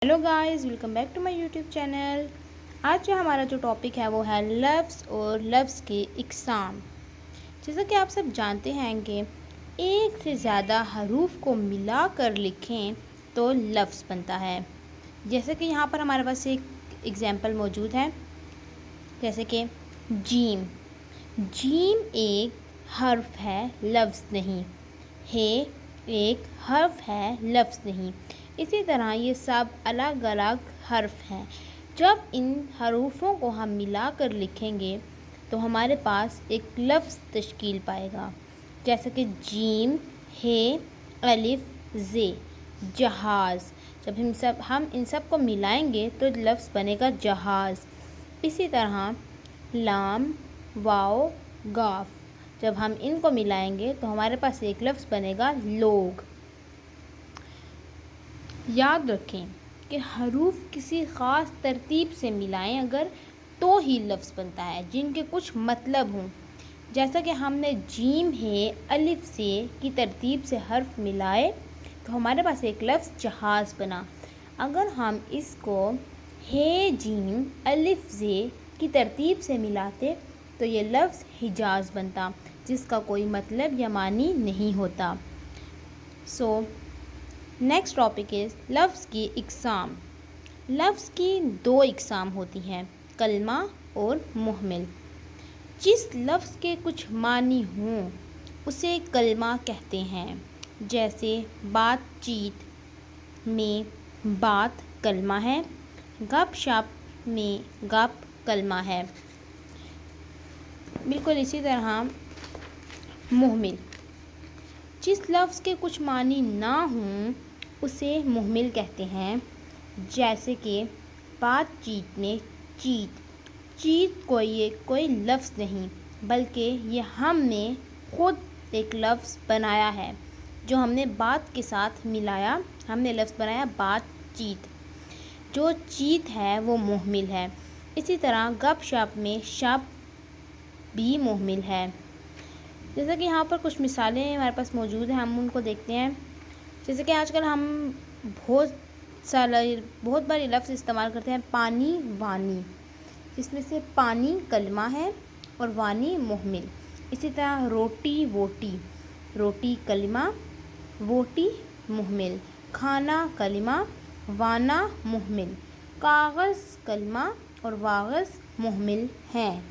Hello guys, welcome back to my YouTube channel. आज जो हमारा टॉपिक है वो है लफ्ज़ और लफ्ज़ की इक़साम। जैसा कि आप सब जानते हैं कि एक से ज़्यादा हरूफ को मिला कर लिखें तो लफ्ज़ बनता है। जैसे कि यहाँ पर हमारे पास एक एग्ज़ाम्पल मौजूद है, जैसे कि जीम। जीम एक हर्फ है, लफ्ज़ नहीं। हे एक हर्फ है, लफ्ज़ नहीं। इसी तरह ये सब अलग अलग हर्फ हैं। जब इन हरूफों को हम मिलाकर लिखेंगे तो हमारे पास एक लफ्ज़ तश्कील पाएगा। जैसे कि जीम, हे, अलिफ, ज़े, जहाज़। जब हम इन सब को मिलाएंगे तो लफ्ज़ बनेगा जहाज़। इसी तरह लाम, वाव, गाफ। जब हम इनको मिलाएंगे तो हमारे पास एक लफ्ज़ बनेगा लोग। याद रखें कि हरूफ किसी ख़ास तरतीब से मिलाएं अगर तो ही लफ्ज़ बनता है, जिनके कुछ मतलब हों। जैसा कि हमने जीम, हे, अलिफ से की तरतीब से हर्फ मिलाए तो हमारे पास एक लफ्ज़ जहाज़ बना। अगर हम इसको हे, जीम, अलिफ, ज़े की तरतीब से मिलाते तो ये लफ्ज़ हिजाज़ बनता, जिसका कोई मतलब या मानी नहीं होता। नेक्स्ट टॉपिक इज़ लफ्ज़ की इक़साम। लफ्ज़ की दो इक़साम होती हैं, कलमा और मुहमिल। जिस लफ्ज़ के कुछ मानी हों उसे कलमा कहते हैं। जैसे बातचीत में बात कलमा है, गप शप में गप कलमा है। बिल्कुल इसी तरह मुहमिल, जिस लफ्ज़ के कुछ मानी ना हों उसे मुहमिल कहते हैं। जैसे कि बातचीत में चीत। चीत कोई लफ्ज़ नहीं, बल्कि ये हमने ख़ुद एक लफ्ज़ बनाया है, जो हमने बात के साथ मिलाया। हमने लफ्ज़ बनाया बातचीत। जो चीत है वो मुहमिल है। इसी तरह गप शप में शप भी मुहमिल है। जैसा कि यहाँ पर कुछ मिसालें हमारे पास मौजूद हैं, हम उनको देखते हैं। जैसे कि आजकल हम बहुत बार लफ्ज़ इस्तेमाल करते हैं, पानी, वानी, जिसमें से पानी कलमा है और वानी मुहमिल। इसी तरह रोटी, वोटी। रोटी कलमा, वोटी मुहमिल। खाना कलमा, वाना मुहमिल। कागज़ कलमा और वागज़ मुहमिल हैं।